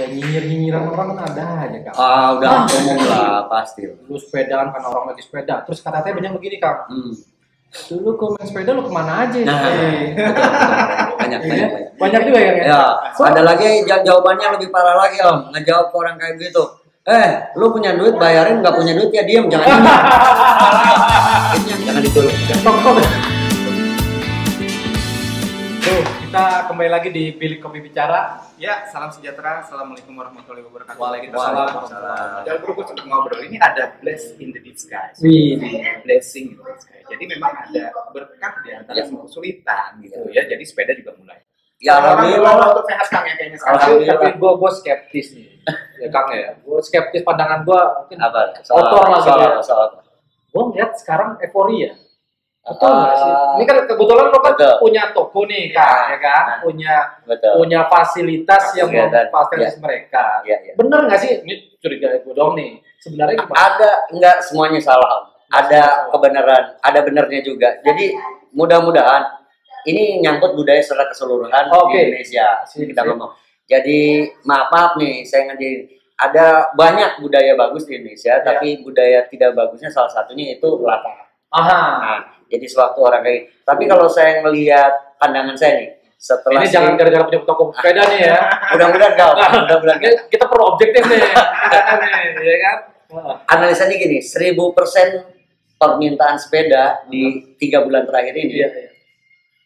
ya nyinyir-nyinyiran orang kan ada aja Kang. Udah umum lah pasti. Lu sepedaan kan orang lagi sepeda, terus kata-katanya banyak begini Kang. Dulu kau main sepeda lu kemana aja? Nah, Banyak juga ya. Ya, ada lagi jawabannya lebih parah lagi Om, ngejawab ke orang kayak gitu. Lu punya duit bayarin, nggak punya duit ya diem, jangan jangan ditolong. Tuh, kita kembali lagi di Bilik Kopi Bicara. Ya, salam sejahtera. Assalamualaikum warahmatullahi wabarakatuh. Waalaikumsalam. Dalam grup untuk ngobrol ini ada bless in the disguise. Wih, Blessing in the disguise. Jadi memang ada berkah di antara semua kesulitan gitu ya. Jadi sepeda juga mulai. Ya alhamdulillah untuk sehat Kang ya kayaknya sekarang. tapi gue skeptis nih, ya Kang ya. Gue skeptis pandangan gue mungkin apa? kotor lah gitu ya. Soal. Gue ngeliat sekarang euforia. Betul nggak sih? Ini kan kebetulan lo kan punya toko nih Kak, ya kan? Punya fasilitas yang memfasilitasi mereka. Bener nggak sih? Ini curiga gue dong nih. Sebenarnya gimana? Ada, enggak semuanya salah. Ada kebenaran, ada benernya juga. Jadi mudah-mudahan ini nyangkut budaya secara keseluruhan di Indonesia. Sini kita ngomong. Jadi maaf nih, saya ngediin. Ada banyak budaya bagus di Indonesia, tapi budaya tidak bagusnya salah satunya itu latah. Nah, jadi suatu orang kayak. Tapi kalau saya melihat pandangan saya nih, setelah ini jangan gara-gara punya toko sepeda nih ya. Mudah-mudahan mudah-mudahan kita perlu objektif nih, ya kan? Analisanya gini, 1000% permintaan sepeda di 3 bulan terakhir ini.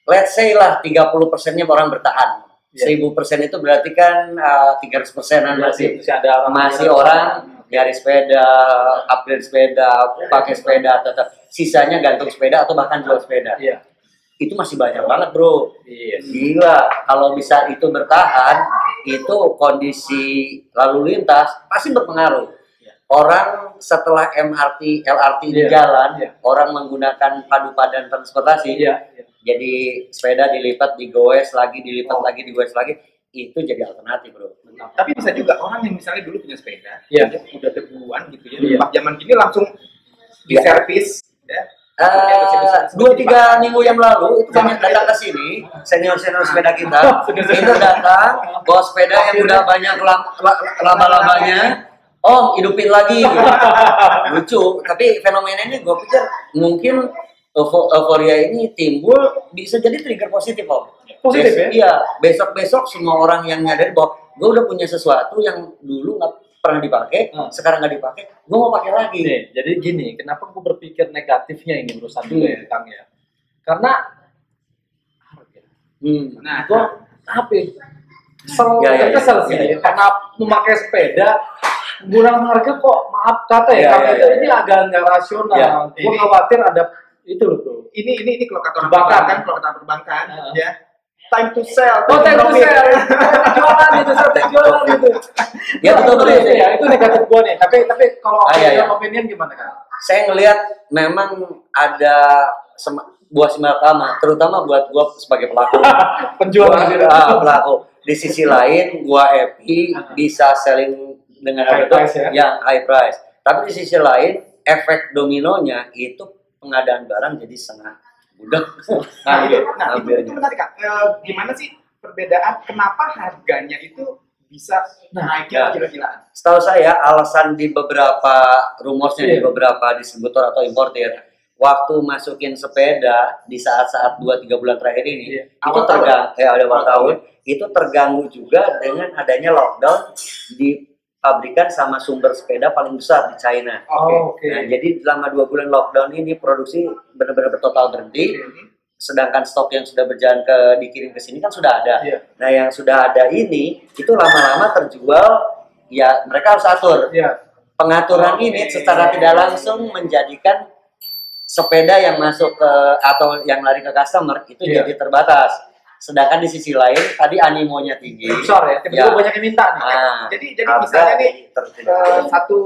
Let's say lah 30%-nya orang bertahan. 1000% itu berarti kan 300%-an masih orang nyari sepeda, upgrade sepeda, pakai sepeda, tetap sisanya gantung sepeda atau bahkan jual sepeda. Itu masih banyak banget bro. Gila, kalau bisa itu bertahan, itu kondisi lalu lintas pasti berpengaruh. Orang setelah MRT, LRT di jalan, orang menggunakan padu padan transportasi. Jadi sepeda dilipat, digoes lagi, dilipat lagi, digoes lagi, itu jadi alternatif bro. Tapi bisa juga orang yang misalnya dulu punya sepeda, udah debuan gitu ya, pas zaman kini langsung diservis. 2-3 minggu yang lalu itu banyak datang ke sini senior-senior sepeda kita, itu datang bawa sepeda yang udah banyak laba-labanya. Om, hidupin lagi. Lucu, tapi fenomena ini gue pikir mungkin euforia ini timbul bisa jadi trigger positif Om. Positif ya? Iya, besok-besok semua orang yang nyadar bahwa gue udah punya sesuatu yang dulu nggak pernah dipakai, sekarang nggak dipakai, gue mau pakai lagi. Nih, jadi gini, kenapa gue berpikir negatifnya ini urusan dulu ya Kang ya? Karena gue kesel sih, karena memakai sepeda menggunakan harga kok maaf kata ya, ini agak nggak rasional. Gue khawatir ada itu loh bro. Ini kalau kata orang perbankan, ya. Time to sell. Time to sell. Jualan itu. Ya betul itu ya. Itu negatif gue nih. Tapi kalau opinion gimana kan? Saya ngelihat memang ada buah simalakama, terutama buat gue sebagai pelaku. Penjual pelaku. Di sisi lain, gue happy bisa selling dengan harga yang high price. Tapi di sisi lain, efek dominonya itu pengadaan barang jadi setengah budak. Itu menarik Kak. Gimana sih perbedaan? Kenapa harganya itu bisa naiknya gila-gilaan? Setahu saya alasan di beberapa rumorsnya di beberapa distributor atau importer, waktu masukin sepeda di saat-saat 2-3 bulan terakhir ini, itu terganggu juga dengan adanya lockdown di pabrikan sama sumber sepeda paling besar di China. Nah, jadi selama 2 bulan lockdown ini produksi benar-benar total berhenti. Sedangkan stok yang sudah berjalan dikirim ke sini kan sudah ada. Nah, yang sudah ada ini itu lama-lama terjual, ya mereka harus atur. Pengaturan ini secara tidak langsung menjadikan sepeda yang masuk ke atau yang lari ke customer itu jadi terbatas. Sedangkan di sisi lain tadi animonya tinggi. Besar ya, tiba-tiba banyak yang minta nih. Jadi misalnya nih satu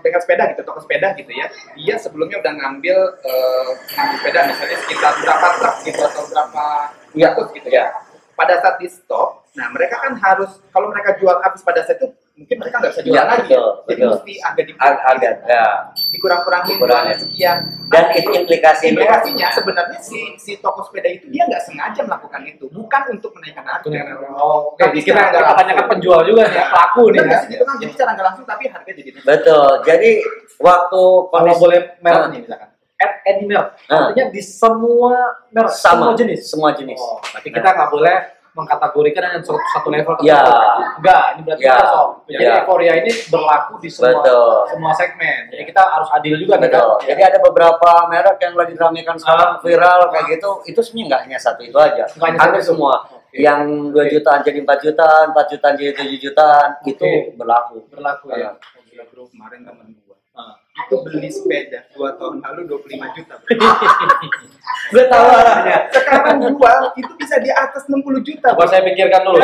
bengkel sepeda gitu, toko sepeda gitu ya, dia sebelumnya udah ngambil sepeda misalnya sekitar berapa truk gitu atau berapa ratus gitu ya. Pada saat di stop, nah mereka kan harus kalau mereka jual habis pada saat itu mungkin mereka nggak bisa jualan lagi. Jadi mesti agak dikurang-kurangin jualannya sekian. Dan implikasinya sebenarnya si toko sepeda itu dia nggak sengaja melakukan itu, bukan untuk menaikkan harga. Oke, kita nggak tanyakan penjual juga nih, pelaku nih. Jadi secara nggak langsung tapi harga jadi betul. Jadi waktu kalau boleh merek nih misalkan any merek, artinya di semua merek, semua jenis. Berarti kita nggak boleh mengkategorikan dengan satu level tertentu. Enggak, ini berarti kita jadi euforia ini berlaku di semua segmen. Jadi kita harus adil juga nih kan. Jadi ada beberapa merek yang lagi diramaikan sekarang viral kayak gitu, itu sebenarnya nggak hanya satu itu aja. Hampir semua. Yang 2 jutaan jadi 4 jutaan, 4 jutaan jadi 7 jutaan, itu berlaku ya. Bro, kemarin temen gua itu beli sepeda 2 tahun lalu 25 juta. Gue tahu arahnya. Sekarang jual itu bisa di atas 60 juta. Saya pikirkan dulu.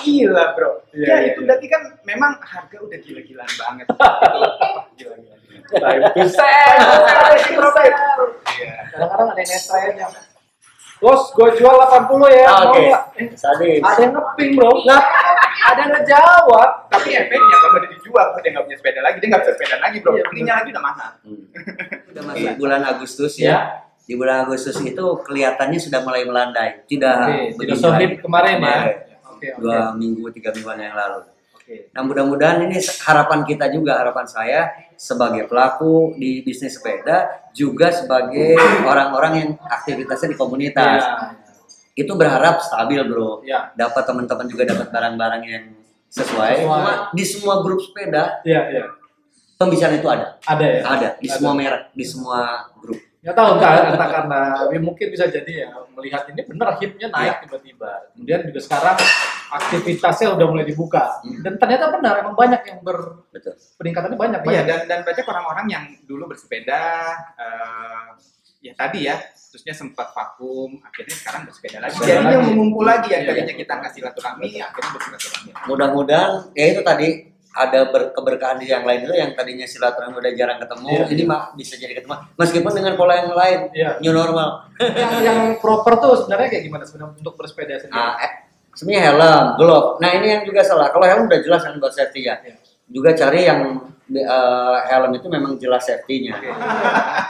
Gila, bro. Ya itu berarti kan memang harga udah gila-gilaan banget. Gila-gilaan. Kadang-kadang ada yang ngetrendnya. Bos, gue jual 80 ya. Oke. Ada yang ngeping, bro. Ada yang ngejawab. Tapi efeknya kalau dia dijual, dia nggak punya sepeda lagi, dia nggak bisa sepeda lagi, bro. Belinya lagi udah mahal. Udah masuk bulan Agustus ya. Di bulan Agustus itu kelihatannya sudah mulai melandai. Tidak sehip kemarin ya. 2 minggu, 3 mingguan yang lalu. Nah mudah-mudahan ini harapan kita juga, harapan saya sebagai pelaku di bisnis sepeda, juga sebagai orang-orang yang aktivitasnya di komunitas. Itu berharap stabil, bro. Dapat teman-teman juga dapat barang-barang yang sesuai. Di semua grup sepeda, pembicaraan itu ada. Ada ya? Ada, di semua merek, di semua grup. Nggak tahu entah karena mungkin bisa jadi ya melihat ini bener hitnya naik tiba-tiba. Kemudian juga sekarang aktivitasnya udah mulai dibuka dan ternyata benar emang banyak yang peningkatannya banyak. Dan banyak orang-orang yang dulu bersepeda ya tadi ya terusnya sempat vakum, akhirnya sekarang bersepeda lagi. Jadinya mengumpul lagi yang tadinya kita ngasih silaturahmi, akhirnya bersilaturahmi. Mudah-mudahan ya itu tadi ada keberkahan di yang lain itu yang tadinya silaturahmi udah jarang ketemu, ini bisa jadi ketemu meskipun dengan pola yang lain, new normal. yang proper tuh sebenarnya kayak gimana sebenarnya untuk bersepeda sendiri? Sebenarnya helm, glove. Nah ini yang juga salah. Kalau helm udah jelas kan buat safety ya. Juga cari yang helm itu memang jelas safety-nya.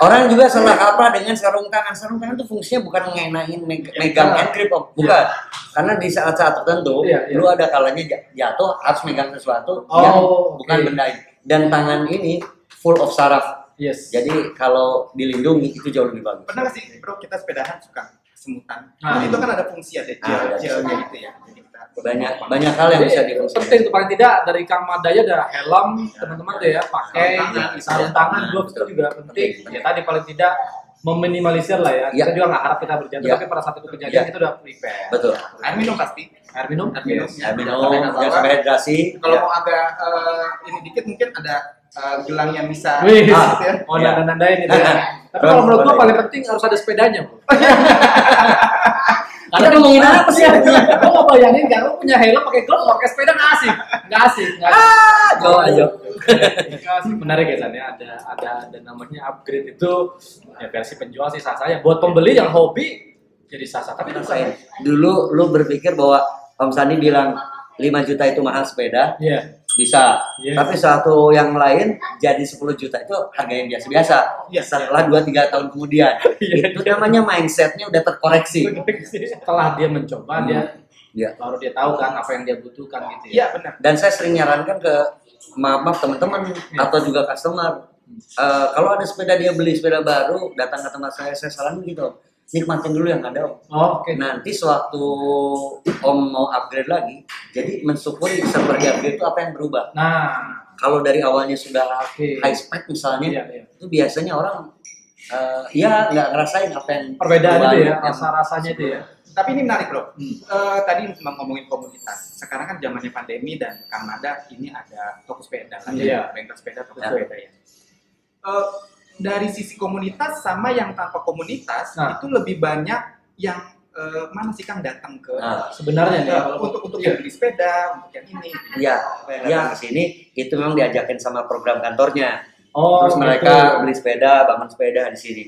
Orang juga salah kaprah dengan sarung tangan. Sarung tangan itu fungsinya bukan ngenain megang hand grip, bukan. Karena di saat-saat tertentu, lu ada kalanya jatuh harus megang sesuatu yang bukan benda ini. Dan tangan ini full of saraf. Jadi kalau dilindungi itu jauh lebih bagus. Pernah nggak sih, bro, kita sepedahan suka kesemutan? Itu kan ada fungsi, ada gelnya gitu ya. Banyak hal yang bisa difungsikan. Penting itu paling tidak dari Kang Madaya ada helm, teman-teman deh ya, pakai sarung tangan, gloves itu juga penting. Ya tadi paling tidak meminimalisir lah ya. Kita juga nggak harap kita berjatuh, tapi pada saat itu kejadian kita udah prepare. Betul. Air minum pasti. Air minum, jangan sampai hidrasi. Kalau mau agak ini dikit mungkin ada gelang yang bisa. Oh nanda-nandain itu ya. Tapi kalau menurut gua paling penting harus ada sepedanya. Kita ngomongin apa sih? Gue nggak bayangin kan, lu punya helm pakai glove, pakai sepeda nggak asik. Ayo. Menarik ya San ya, ada namanya upgrade itu ya versi penjual sih sah saja. Buat pembeli yang hobi jadi sah. Tapi dulu lu berpikir bahwa Om Sandi bilang 5 juta itu mahal sepeda, bisa. Tapi satu yang lain jadi 10 juta itu harga yang biasa-biasa. Setelah 2-3 tahun kemudian, itu namanya mindsetnya udah terkoreksi. Setelah dia mencoba, baru dia tahu kan apa yang dia butuhkan gitu ya. Iya benar. Dan saya sering nyarankan ke maaf teman-teman atau juga customer, kalau ada sepeda dia beli sepeda baru, datang ke tempat saya saranin gitu. Nikmatin dulu yang ada Om. Nanti sewaktu Om mau upgrade lagi, jadi mensyukuri seperti upgrade itu apa yang berubah. Kalau dari awalnya sudah high spec misalnya, itu biasanya orang nggak ngerasain apa yang perbedaan itu ya, rasa-rasanya itu ya. Tapi ini menarik bro, tadi ngomongin komunitas, sekarang kan zamannya pandemi dan Kang Nada ini ada toko sepeda, bengkel sepeda, toko sepeda ya. Dari sisi komunitas sama yang tanpa komunitas itu lebih banyak yang mana sih Kang datang ke sebenarnya untuk yang beli sepeda, untuk yang ini. Yang kesini itu memang diajakin sama program kantornya. Terus mereka beli sepeda, bangun sepeda di sini.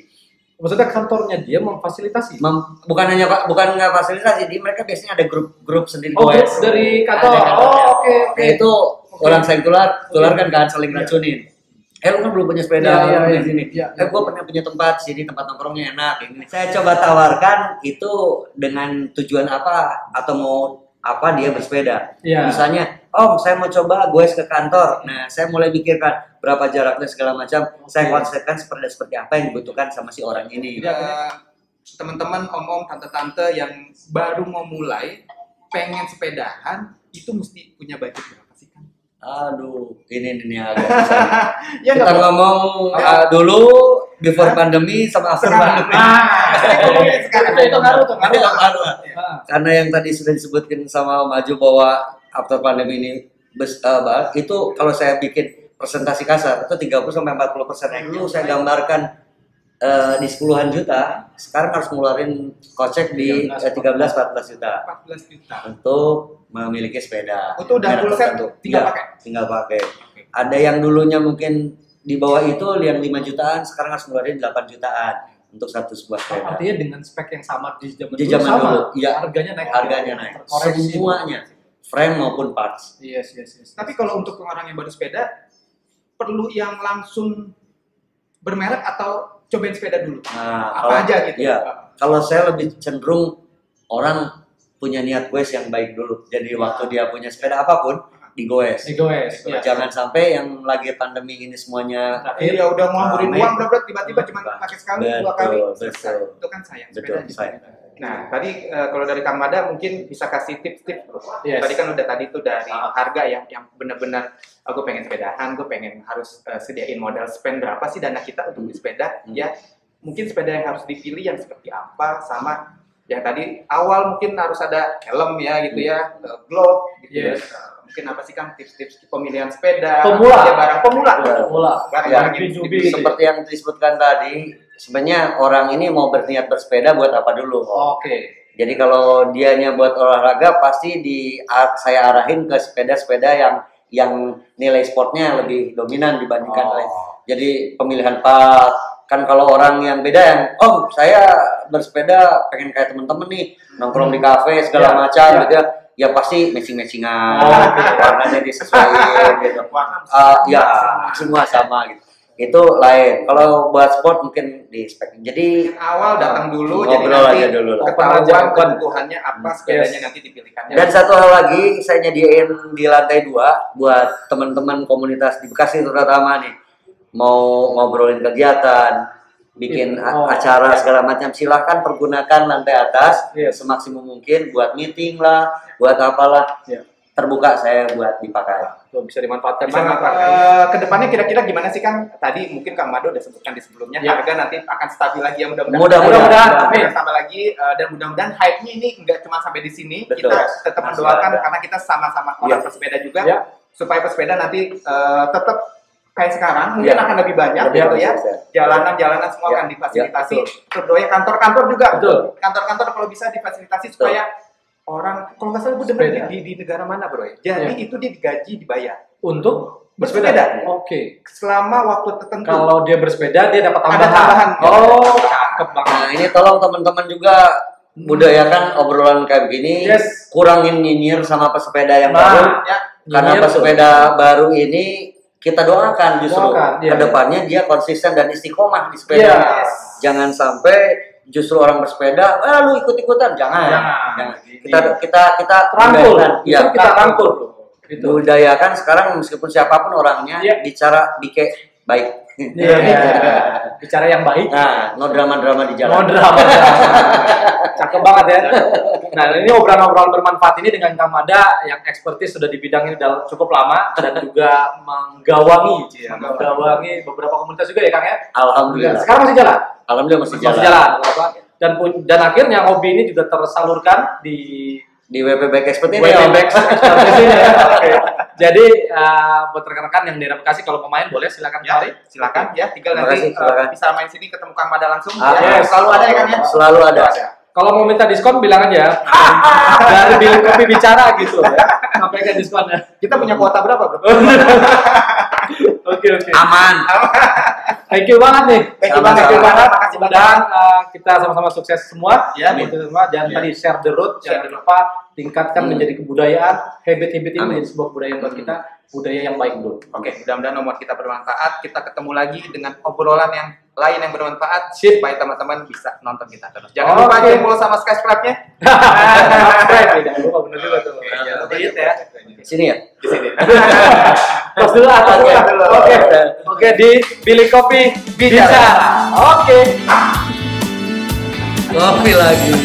Maksudnya kantornya dia memfasilitasi? Bukan nggak fasilitasi, mereka biasanya ada grup sendiri. Oh, grup dari kantor. Oke. Itu orang saya tularkan kan saling racunin. Lu kan belum punya sepeda di sini. Gue pernah punya tempat sini, tempat nongkrongnya enak. Ini saya coba tawarkan itu dengan tujuan apa atau mau apa dia bersepeda. Misalnya, saya mau coba gue ke kantor. Nah, saya mulai pikirkan berapa jaraknya segala macam. Saya konsepkan seperti apa yang dibutuhkan sama si orang ini. Teman-teman, om-om, tante-tante yang baru mau mulai pengen sepedahan itu mesti punya budget berapa sih kan? Aduh, ini agak kita ngomong dulu before pandemi sama after pandemi. Itu ngaruh tuh. Karena yang tadi sudah disebutkan sama Maju bahwa after pandemi ini itu kalau saya bikin presentasi kasar itu 30-40%. Itu saya gambarkan di 10-an juta, sekarang harus ngeluarin kocek di 13-14 juta. 14 juta untuk memiliki sepeda. Itu udah full set tinggal pakai. Ada yang dulunya mungkin di bawah itu yang 5 jutaan, sekarang harus ngeluarin 8 jutaan untuk satu sebuah sepeda. Artinya dengan spek yang sama di zaman dulu, iya, harganya naik. Semuanya, frame maupun parts. Yes. Tapi kalau untuk orang yang baru sepeda, perlu yang langsung bermerek atau cobain sepeda dulu? Apa aja gitu? Iya, kalau saya lebih cenderung orang punya niat goes yang baik dulu. Jadi waktu dia punya sepeda apapun, digoes. Jangan sampai yang lagi pandemi ini semuanya udah ngelamburin uang berat tiba-tiba cuma pakai sekali, 2 kali. Betul. Itu kan sayang. Betul, sayang. Nah, tadi kalau dari Kang Mada mungkin bisa kasih tips-tips. Tadi kan tadi itu dari harga yang benar-benar aku pengen sepedahan, gue pengen harus sediain modal spend berapa sih dana kita untuk beli sepeda, ya. Mungkin sepeda yang harus dipilih yang seperti apa, sama yang tadi awal mungkin harus ada helm ya gitu ya, glove gitu ya. Mungkin apa sih Kang tips-tips pemilihan sepeda? Barang pemula. Seperti yang disebutkan tadi, sebenarnya orang ini mau berniat bersepeda buat apa dulu? Jadi kalau dianya buat olahraga pasti saya arahin ke sepeda-sepeda yang nilai sportnya lebih dominan dibandingkan lain. Jadi pemilihan part. Kan kalau orang yang beda yang, saya bersepeda pengen kayak temen-temen nih, nongkrong di kafe segala macam gitu ya pasti matching-matchingan, warnanya disesuaikan gitu. Semua sama gitu. Itu lain. Kalau buat sport mungkin di spek. Jadi awal datang dulu, ngobrol aja dulu. Ketahuan kebutuhannya apa, sepedanya nanti dipilihkannya. Dan satu hal lagi, saya nyediain di lantai 2 buat teman-teman komunitas di Bekasi terutama nih. Mau ngobrolin kegiatan, bikin acara segala macam, silahkan pergunakan lantai atas semaksimum mungkin buat meeting lah, buat apalah. Terbuka saya buat dipakai. Bisa dimanfaatkan. Kedepannya kira-kira gimana sih Kang? Tadi mungkin Kang Mado udah sebutkan di sebelumnya, harga nanti akan stabil lagi ya mudah-mudahan. Tambah lagi dan mudah-mudahan hype-nya ini nggak cuma sampai di sini. Betul. Kita tetap mendoakan karena kita sama-sama orang pesepeda juga, supaya pesepeda nanti tetap kayak sekarang mungkin akan lebih banyak gitu ya. Jalanan semua akan difasilitasi. Terus kantor-kantor juga. Kantor-kantor kalau bisa difasilitasi supaya orang, kalau nggak salah benar di negara mana bro ya? Jadi itu dia dibayar untuk bersepeda. Selama waktu tertentu. Kalau dia bersepeda dia dapat tambahan. Ada tambahan. Cakep banget. Nah ini tolong teman-teman juga budayakan obrolan kayak begini. Kurangin nyinyir sama pesepeda yang baru. Karena pesepeda baru ini kita doakan justru kedepannya dia konsisten dan istiqomah di sepeda. Jangan sampai justru orang bersepeda, lu ikut-ikutan, jangan. Kita rangkul. Kita rangkul. Budayakan sekarang meskipun siapapun orangnya bicara baik. Bicara yang baik. Nah, no drama-drama di jalan. Cakep banget ya. Nah, ini obrolan-obrolan bermanfaat ini dengan Kang Mada yang ekspertis sudah di bidang ini udah cukup lama dan juga menggawangi beberapa komunitas juga ya Kang ya. Alhamdulillah. Sekarang masih jalan. Alhamdulillah masih jalan. Dan akhirnya hobi ini juga tersalurkan di WPBek Expert ini. Jadi buat rekan-rekan yang di daerah Bekasi kalau pemain boleh silakan kembali. Silakan ya, tinggal nanti bisa main sini ketemu Kang Mada langsung. Selalu ada ya Kang ya? Selalu ada. Kalau mau minta diskon bilang aja. Dari Bilik Kopi bicara gitu ya. Sampaikan diskonnya. Kita punya kuota berapa, Bro? Oke. Aman. Thank you banget nih. Thank you banget. Makasih banget. Dan kita sama-sama sukses semua. Ya, semua. Jangan tadi share the road. Jangan lupa tingkatkan menjadi kebudayaan. Habit-habit ini menjadi sebuah budaya buat kita. Budaya yang baik dulu. Oke, mudah-mudahan nomor kita bermanfaat. Kita ketemu lagi dengan obrolan yang lain yang bermanfaat. Supaya teman-teman bisa nonton kita terus. Jangan lupa jempol sama subscribe-nya. Subscribe ya, jangan lupa bener juga tuh. Ya. Sini ya? Di sini. Tos dulu. Oke, di Bilik Kopi Bicara. Oke. Kopi lagi.